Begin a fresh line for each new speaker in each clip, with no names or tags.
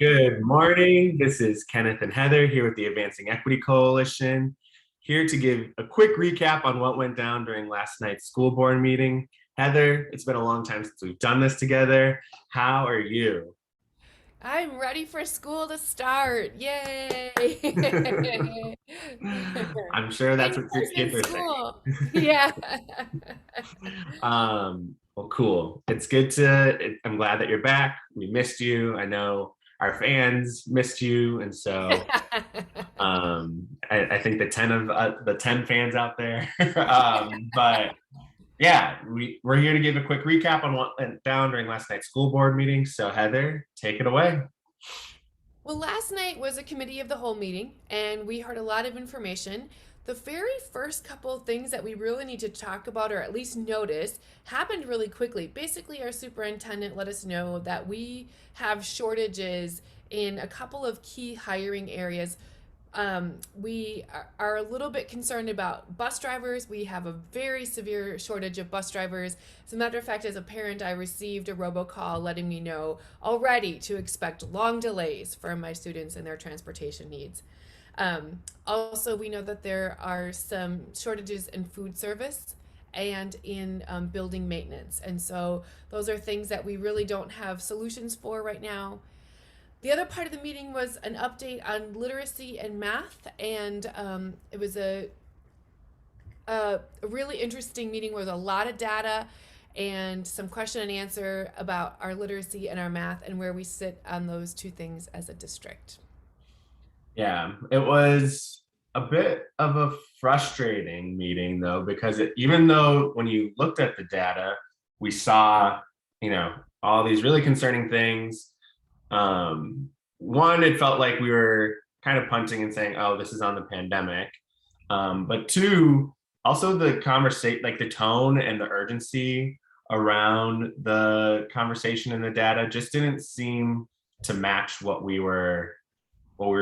Good morning. This is Kenneth and Heather here with the Advancing Equity Coalition, here to give a quick recap on what went down during last night's school board meeting. Heather, it's been a long time since we've done this together. How are you?
I'm ready for school to start. Yay!
I'm sure that's what your
In-person
kids are
school.
saying.
Yeah.
Well, cool. It's good I'm glad that you're back. We missed you. I know our fans missed you. And so I think the 10 fans out there. But yeah, we're here to give a quick recap on what went down during last night's school board meeting. So Heather, take it away.
Well, last night was a committee of the whole meeting, and we heard a lot of information. The very first couple of things that we really need to talk about, or at least notice, happened really quickly. Basically, our superintendent let us know that we have shortages in a couple of key hiring areas. We are a little bit concerned about bus drivers. We have a very severe shortage of bus drivers. As a matter of fact, as a parent, I received a robocall letting me know already to expect long delays for my students and their transportation needs. Also, we know that there are some shortages in food service and in building maintenance. And so those are things that we really don't have solutions for right now. The other part of the meeting was an update on literacy and math, and it was a really interesting meeting with a lot of data and some question and answer about our literacy and our math and where we sit on those two things as a district.
Yeah, it was a bit of a frustrating meeting though, because even though when you looked at the data, we saw, all these really concerning things. One, it felt like we were kind of punting and saying, oh, this is on the pandemic. But two, also the conversation, like the tone and the urgency around the conversation and the data just didn't seem to match what we were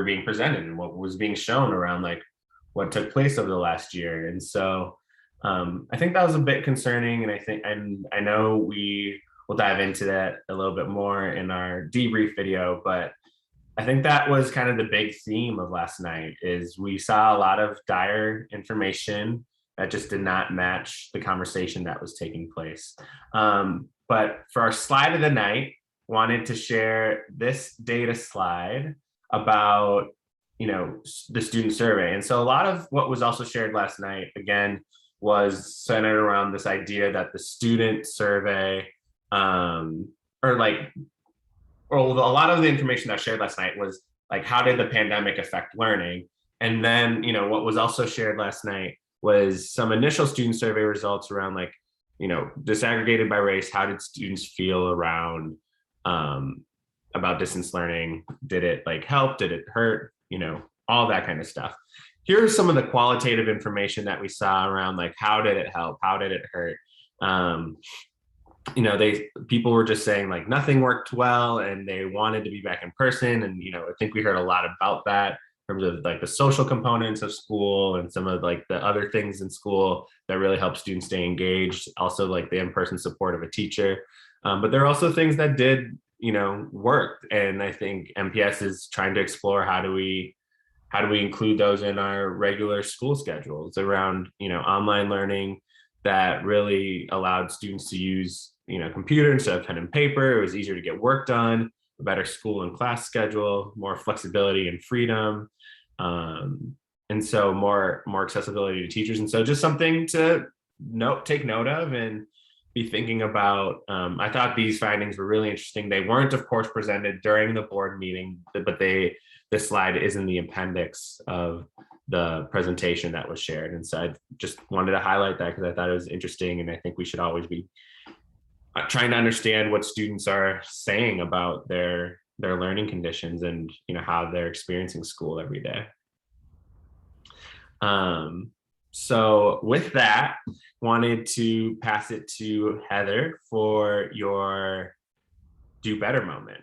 being presented and what was being shown around like what took place over the last year. And so I think that was a bit concerning. And I know we will dive into that a little bit more in our debrief video, but I think that was kind of the big theme of last night is we saw a lot of dire information that just did not match the conversation that was taking place. But for our slide of the night, wanted to share this data slide about the student survey. And so a lot of what was also shared last night, again, was centered around this idea that the student survey or like or a lot of the information that was shared last night was like how did the pandemic affect learning. And then what was also shared last night was some initial student survey results around like disaggregated by race, how did students feel around um, about distance learning? Did it like help? Did it hurt? All that kind of stuff. Here's some of the qualitative information that we saw around like how did it help? How did it hurt? Um, people were just saying like nothing worked well and they wanted to be back in person. And I think we heard a lot about that in terms of like the social components of school and some of like the other things in school that really help students stay engaged. Also like the in-person support of a teacher. But there are also things that did work. And I think MPS is trying to explore how do we include those in our regular school schedules around online learning that really allowed students to use computer instead of pen and paper. It was easier to get work done, a better school and class schedule, more flexibility and freedom, um, and so more accessibility to teachers. And so just something to take note of and be thinking about. I thought these findings were really interesting. They weren't, of course, presented during the board meeting, but this slide is in the appendix of the presentation that was shared. And so I just wanted to highlight that because I thought it was interesting. And I think we should always be trying to understand what students are saying about their learning conditions and how they're experiencing school every day. So with that, wanted to pass it to Heather for your do better moment.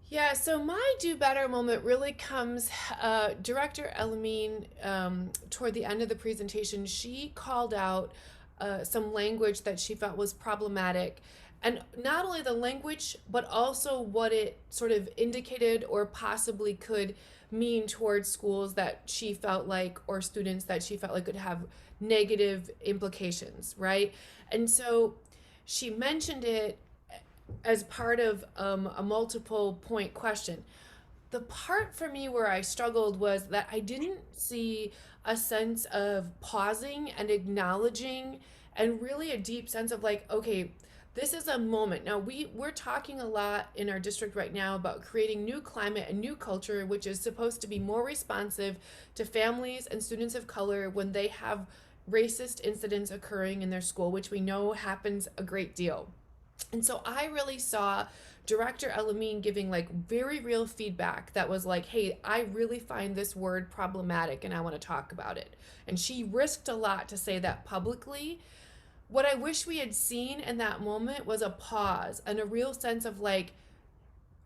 Yeah, so my do better moment really comes, Director Elamine, toward the end of the presentation, she called out some language that she felt was problematic And not only the language, but also what it sort of indicated or possibly could mean towards schools that she felt like, or students that she felt like could have negative implications, right? And so she mentioned it as part of a multiple point question. The part for me where I struggled was that I didn't see a sense of pausing and acknowledging, and really a deep sense of like, okay, this is a moment. Now we're talking a lot in our district right now about creating new climate and new culture, which is supposed to be more responsive to families and students of color when they have racist incidents occurring in their school, which we know happens a great deal. And so I really saw Director Elamine giving like very real feedback that was like, hey, I really find this word problematic and I want to talk about it. And she risked a lot to say that publicly. What I wish we had seen in that moment was a pause and a real sense of like,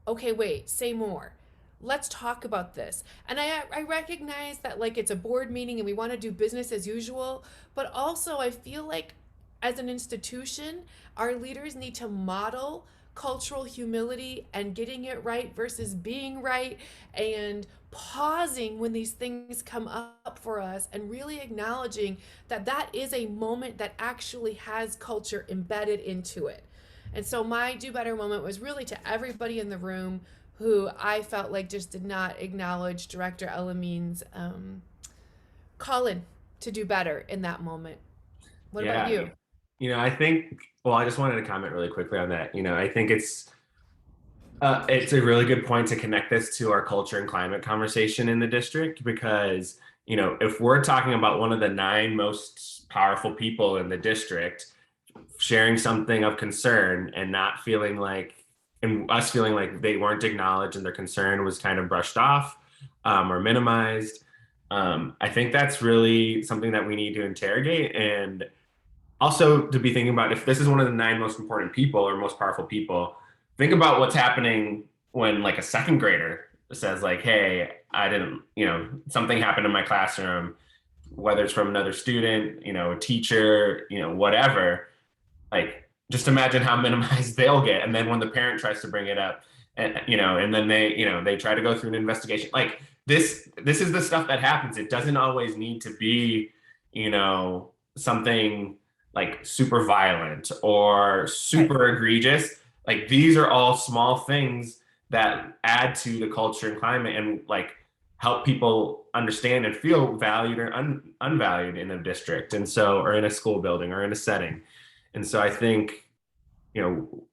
okay, wait, say more. Let's talk about this. And I recognize that like it's a board meeting and we want to do business as usual, but also I feel like as an institution, our leaders need to model cultural humility and getting it right versus being right, and pausing when these things come up for us and really acknowledging that that is a moment that actually has culture embedded into it. And so my do better moment was really to everybody in the room who I felt like just did not acknowledge Director Elamine's call in to do better in that moment. What about
Yeah.
you?
I think, well, I just wanted to comment really quickly on that. I think it's a really good point to connect this to our culture and climate conversation in the district, because, if we're talking about one of the nine most powerful people in the district sharing something of concern and not feeling like, and us feeling like they weren't acknowledged and their concern was kind of brushed off, or minimized. I think that's really something that we need to interrogate, and also to be thinking about, if this is one of the nine most important people or most powerful people, think about what's happening when like a second grader says like, hey, I didn't, something happened in my classroom, whether it's from another student, a teacher, whatever. Like, just imagine how minimized they'll get. And then when the parent tries to bring it up, and then they try to go through an investigation. Like, this is the stuff that happens. It doesn't always need to be, something like super violent or
Right.
super egregious. Like, these are all small things that add to the culture and climate, and like help people understand and feel valued or unvalued in a district, and so, or in a school building or in a setting. And so you know,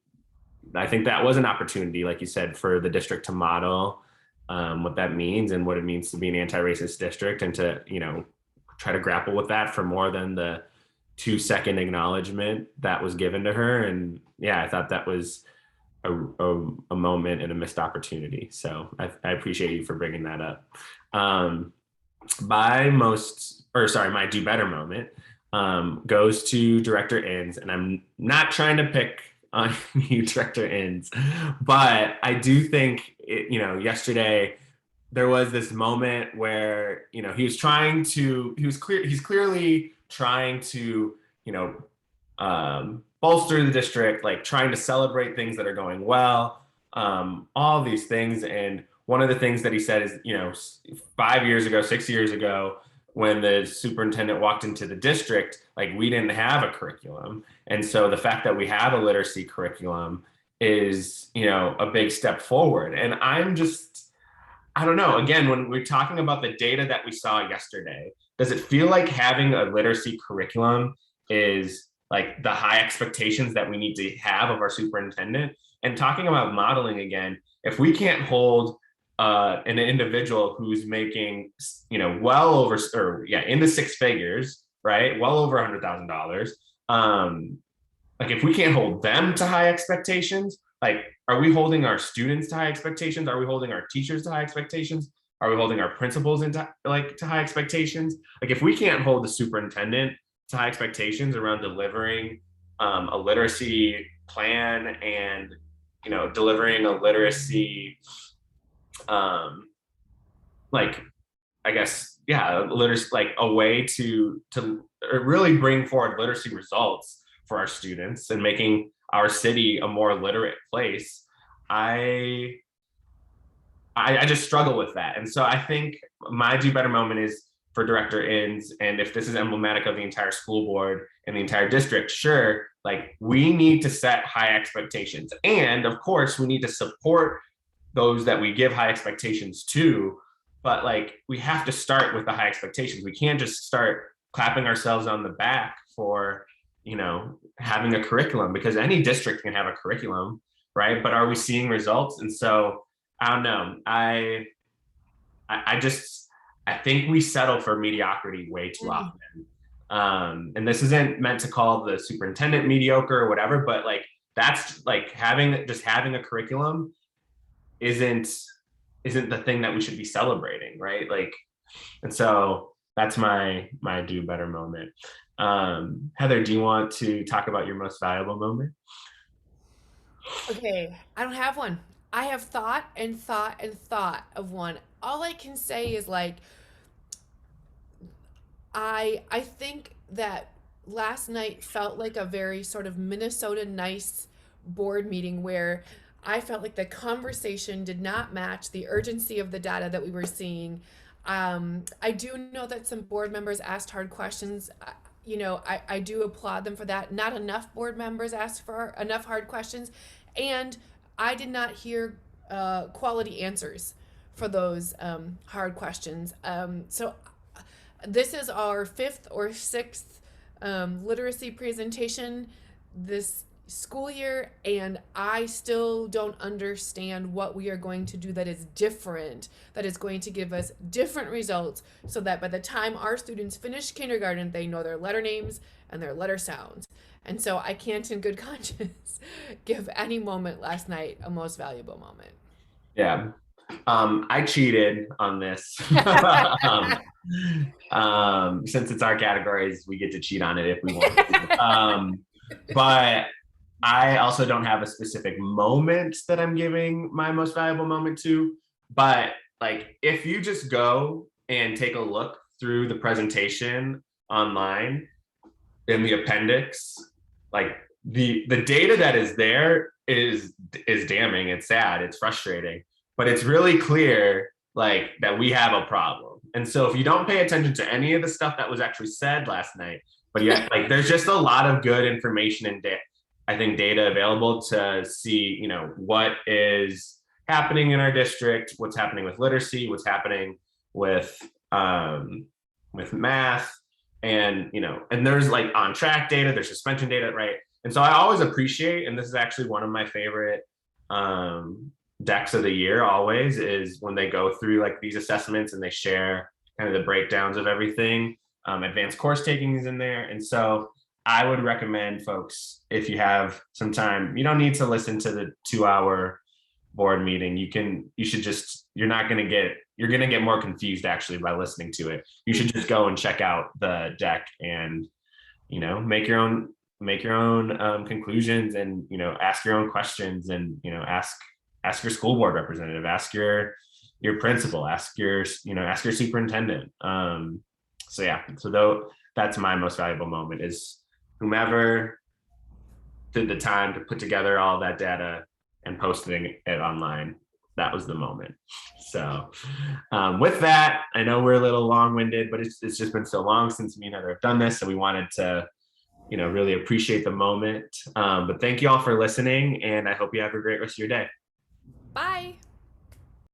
I think that was an opportunity, like you said, for the district to model what that means and what it means to be an anti-racist district, and to, try to grapple with that for more than the 2-second acknowledgement that was given to her. And yeah, I thought that was a moment and a missed opportunity. So I appreciate you for bringing that up. Um, my do better moment goes to Director Inns, and I'm not trying to pick on you, Director Inns, but I do think yesterday there was this moment where he's clearly trying to bolster the district, like trying to celebrate things that are going well, all these things. And one of the things that he said is, 5 years ago, 6 years ago, when the superintendent walked into the district, like, we didn't have a curriculum. And so the fact that we have a literacy curriculum is, a big step forward. And I don't know, again, when we're talking about the data that we saw yesterday, does it feel like having a literacy curriculum is like the high expectations that we need to have of our superintendent? And talking about modeling again, if we can't hold an individual who's making, well over, or yeah, in the six figures, right, well over $100,000, like, if we can't hold them to high expectations, like, are we holding our students to high expectations? Are we holding our teachers to high expectations? Are we holding our principals to high expectations? Like, if we can't hold the superintendent to high expectations around delivering a literacy plan, and delivering a literacy, um, like, I guess, yeah, literacy, like a way to really bring forward literacy results for our students, and making our city a more literate place, I I just struggle with that. And so I think my do better moment is for Director Inns. And if this is emblematic of the entire school board and the entire district, sure, like we need to set high expectations. And of course, we need to support those that we give high expectations to. But like we have to start with the high expectations. We can't just start clapping ourselves on the back for, having a curriculum, because any district can have a curriculum, right? But are we seeing results? And so I don't know. I think we settle for mediocrity way too often. And this isn't meant to call the superintendent mediocre or whatever, but like that's like having a curriculum isn't the thing that we should be celebrating, right? Like, and so that's my do better moment. Heather, do you want to talk about your most valuable moment?
Okay, I don't have one. I have thought and thought and thought of one. All I can say is like I think that last night felt like a very sort of Minnesota nice board meeting where I felt like the conversation did not match the urgency of the data that we were seeing. I do know that some board members asked hard questions. I do applaud them for that. Not enough board members asked for enough hard questions. And I did not hear quality answers for those hard questions. So this is our fifth or sixth literacy presentation this school year, and I still don't understand what we are going to do that is different, that is going to give us different results, so that by the time our students finish kindergarten, they know their letter names and their letter sounds. And so I can't, in good conscience, give any moment last night a most valuable moment.
Yeah. I cheated on this. Since it's our categories, we get to cheat on it if we want to. But I also don't have a specific moment that I'm giving my most valuable moment to. But like, if you just go and take a look through the presentation online in the appendix, like the data that is there is damning. It's sad. It's frustrating. But it's really clear like that we have a problem. And so if you don't pay attention to any of the stuff that was actually said last night, but yeah, like there's just a lot of good information and I think data available to see, what is happening in our district, what's happening with literacy, what's happening with math, and and there's like on track data, there's suspension data, right? And so I always appreciate, and this is actually one of my favorite decks of the year always, is when they go through like these assessments and they share kind of the breakdowns of everything. Advanced course taking is in there. And so I would recommend folks, if you have some time, you don't need to listen to the 2-hour board meeting. You're going to get more confused actually by listening to it. You should just go and check out the deck and, make your own conclusions, and, ask your own questions, and, ask your school board representative, ask your principal, ask your superintendent. So that's my most valuable moment, is whomever did the time to put together all that data and posting it online. That was the moment. So with that, I know we're a little long-winded, but it's just been so long since me and Heather have done this. So we wanted to, really appreciate the moment. But thank you all for listening, and I hope you have a great rest of your day.
Bye.